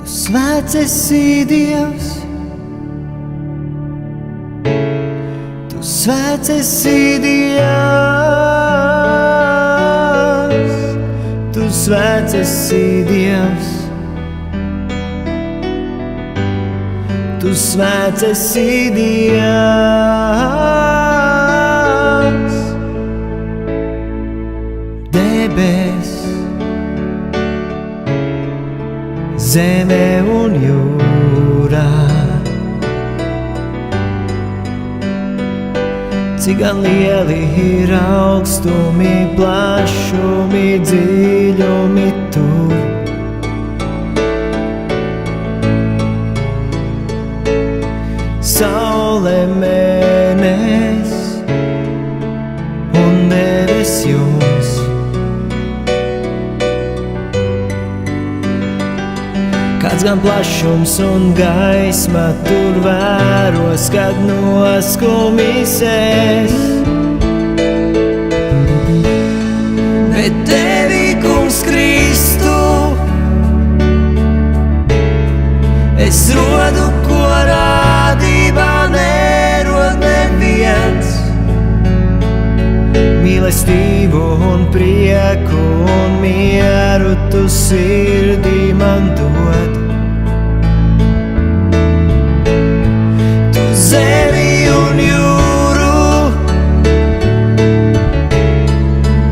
Svēts esi Dievs, Tu svēts esi Dievs, Tu svēts esi Dievs, Tu svēts esi Dievs. Debes, zeme un jūrā, cik gan lieli ir augstumi, plašumi, dziļumi tur. Saule, mēnes un debesis jums. Kāds gan plašums un gaisma tur vēros, kad noskumisēs. Bet Tevi, Kungs Kristu, es rodu, ko rādībā nerod neviens. Mīlestību un prieku un mieru Tu sirdī man dod. Tu zemi un jūru,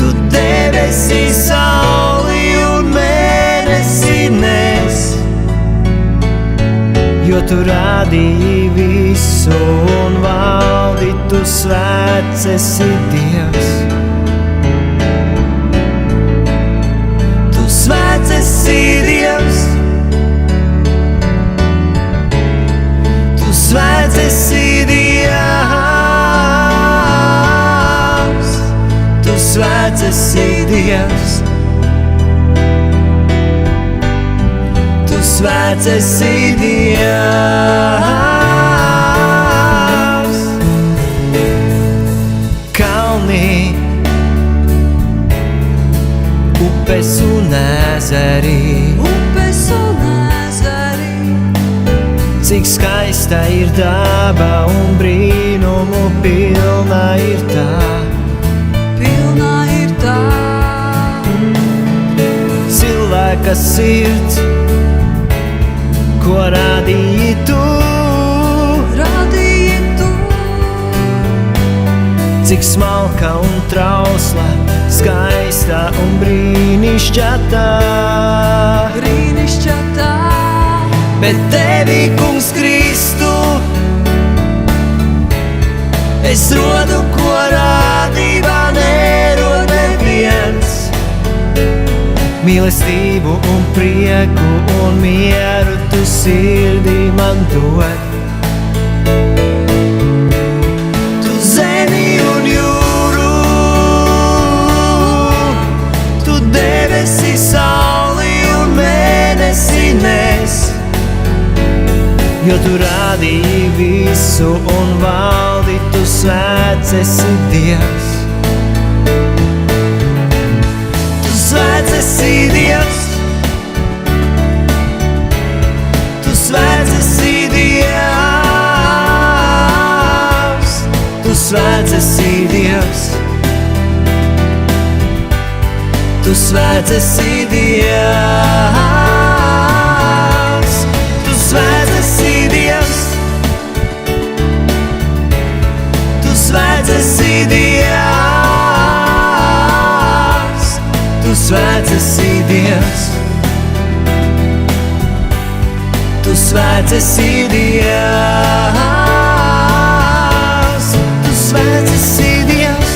Tu debesi, sauli un mēnesi nes, jo Tu radīji visu un valdi, Tu svēts esi Dievs. Tu svēts esi Dievs, Tu svēts esi Dievs, Tu svēts esi Dievs, Tu svēts esi Dievs. Kalni, upes un ezeri, cik skaista ir daba un brīnumu pilna ir tā. Cilvēka sirds, ko radīji Tu, cik smalka un trausla, skaista un brīnišķīga. Bet Tevi, Kungs Kristu, es rodu, ko rādībā nerod neviens. Mīlestību un prieku un mieru Tu sirdī man dod. Tu zemi un jūru, Tu debesi, sauli un mēnesi nes, jo Tu radīji visu un valdi, Tu svēts esi Dievs. Tu svēts esi Dievs, Tu svēts esi Dievs, Tu svēts esi Dievs, Tu svēts esi Dievs, Tu svēts esi Dievs, Tu svēts esi Dievs, Tu svēts esi Dievs, Tu svēts esi Dievs, Tu svēts esi Dievs,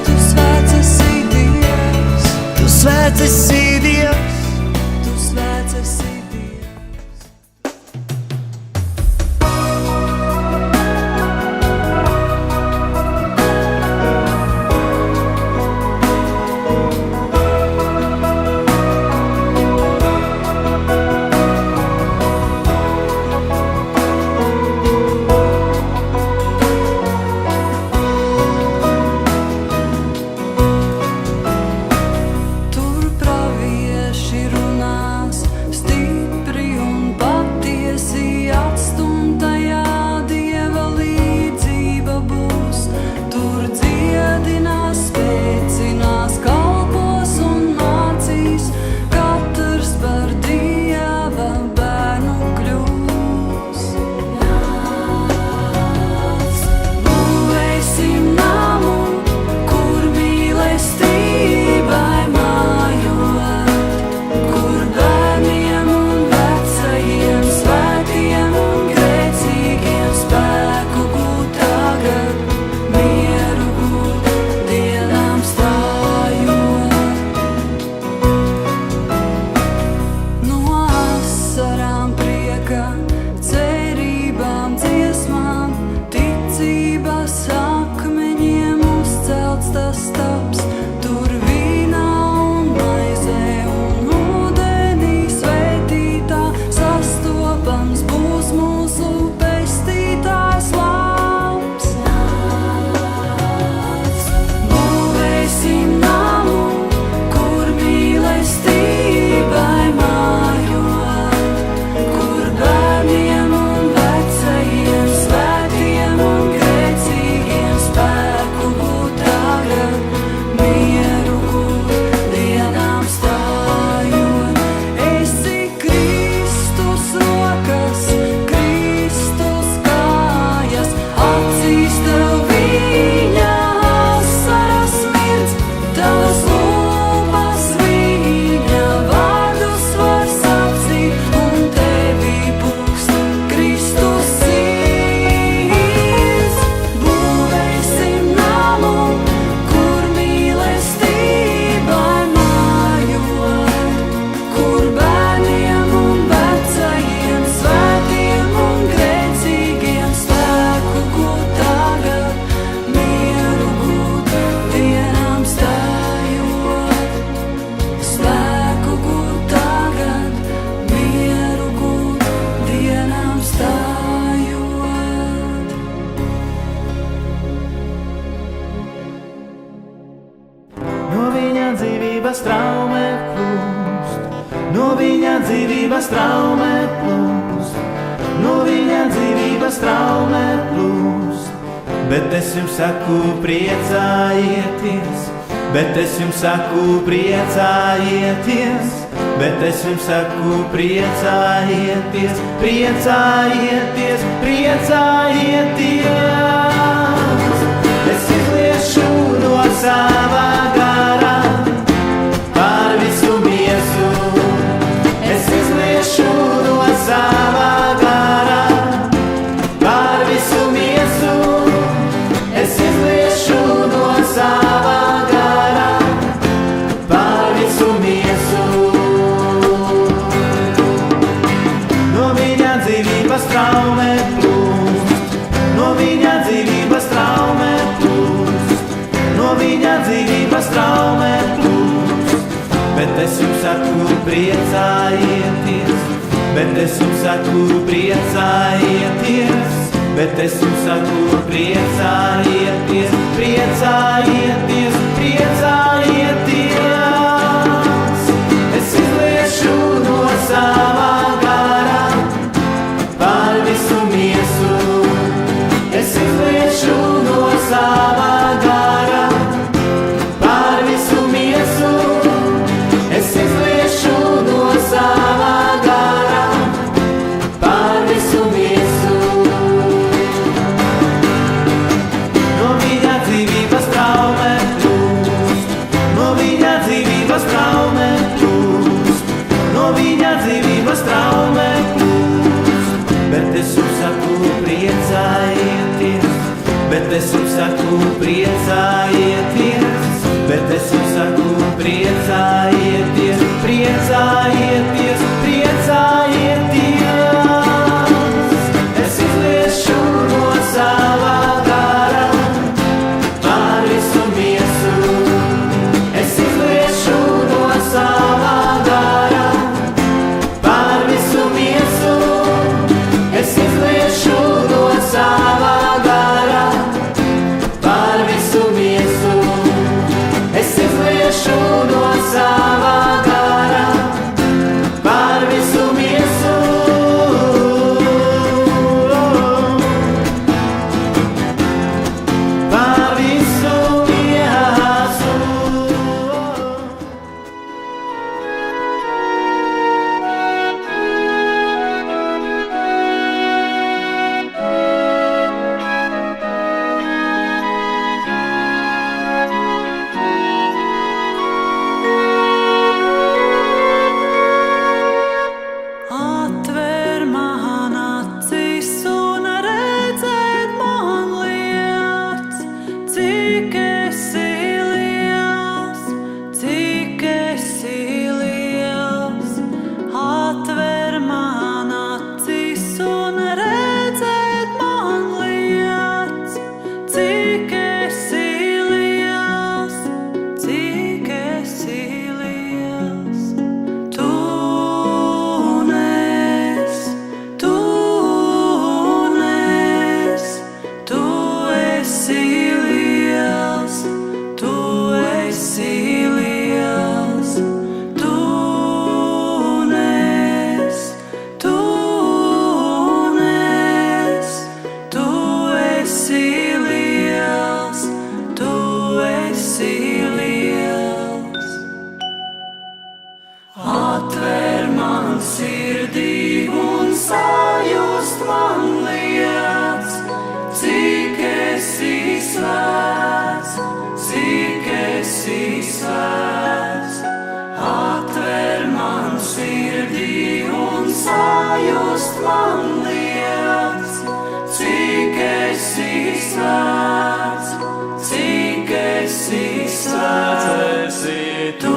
Tu svēts esi Dievs, Tu svēts esi Dievs, Tu svēts esi Dievs. sastaps, tur vīna un maize un ūdenī svētītā sastopams būs mūsu pestītājs labs. Būvēsim namu, kur mīlestībai mājot, kur bērniem un vecajiem, svētiem un grēcīgiem spēku gūt tagad, mieru gūt dienām stājot. Esi Kristus rokas, Kristus kājas, acīs tev viņa asaras mirdz, tavas lūpas viņa vārdus var sacīt, un tevī pūkst Kristus sirds. Būvēsim namu, kur mīlestībai mājot, kur bērniem un vecajiem, svētiem un grēcīgiem spēku gūt tagad, mieru gūt dienām stājot. Spēku gūt tagad, mieru gūt dienām stājot. No viņa dzīvības traume plūst, no viņa dzīvības traume plūst, no viņa dzīvības traume plūst. Bet es jums saku, priecājieties, bet es jums saku, priecājieties, bet es jums saku, priecājieties, priecājieties, priecājieties. Es izliešu no sava gara pār visu miesu. Es izliešu no sava gara pār visu miesu. Es izliešu no sava gara pār visu miesu. No viņa dzīvības traume plūst, no viņa dzīvības traume plūst, no viņa dzīvības traume plūst. Bet es jums saku, priecājieties, bet es jums saku, priecājieties, bet es jums saku, priecājieties, priecājieties, priecājieties. Es izliešu no sava gara pār visu miesu. Es izliešu no sava gara pār visu miesu. Es izliešu no sava gara pār visu miesu. No viņa dzīvības traume plūst, no viņa dzīvības traume plūst, no viņa dzīvības traume plūst. Bet es jums saku, priecājieties, bet es jums saku, priecājieties, bet es jums saku, priecājieties, priecājieties, priecājieties. Es izliešu no sava gara pār visu miesu. Es izliešu no sava gara pār visu miesu. Es izliešu no sava gara pār visu miesu. esi liels. Atver man sirdī un sajust man liec, cik esi svēts, cik esi svēts. Atver man sirdī un sajust man liec, cik esi svēts, cik esi svēts. Esi tu.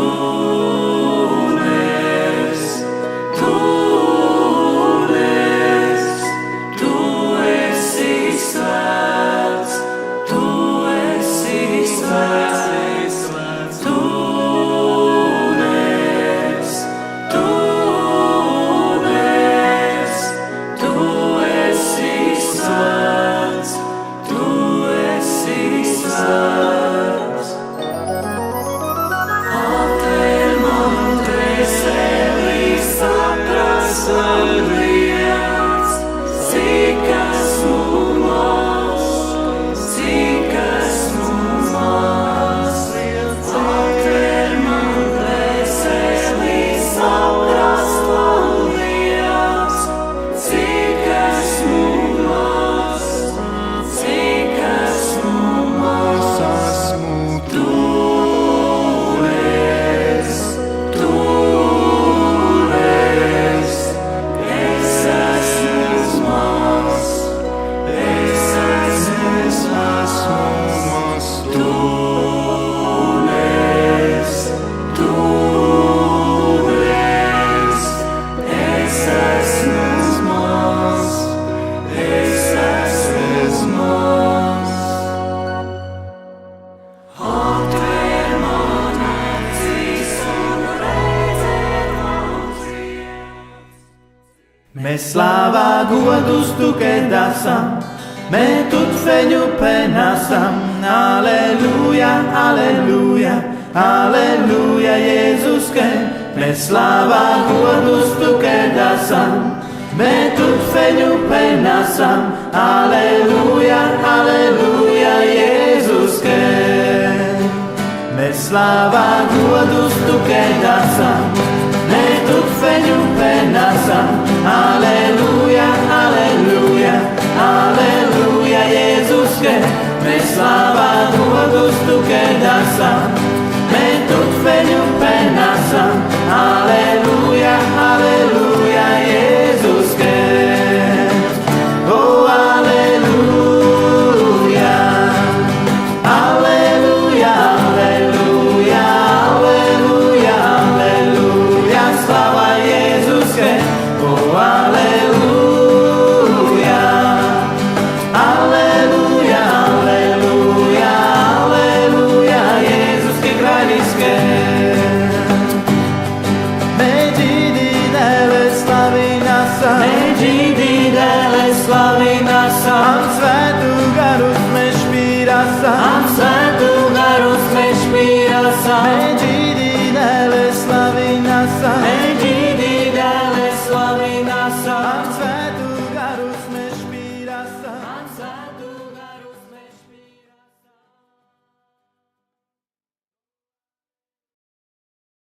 Slava godus tu che dasam, me tut fegnu penasam. Aleluia, aleluia, aleluia, Jesus che me slava godus tu che dasam, me tut fegnu penasam. Aleluia, aleluia, Jesus che me slava godus tu che dasam, me tut fegnu penasam. Aleluia, aleluia, aleluia, Jesus che me slava godus tu che dasam, me tut fegnu penasam. Aleluia, aleluia, Jesus che oh aleluia, aleluia, aleluia, aleluia, aleluia, slava Jesus che oh aleluia, aleluia, aleluia, aleluia, Jesus che granis che Am svētū garus mēs špīrāsam, Am svētū garus mēs špīrāsam,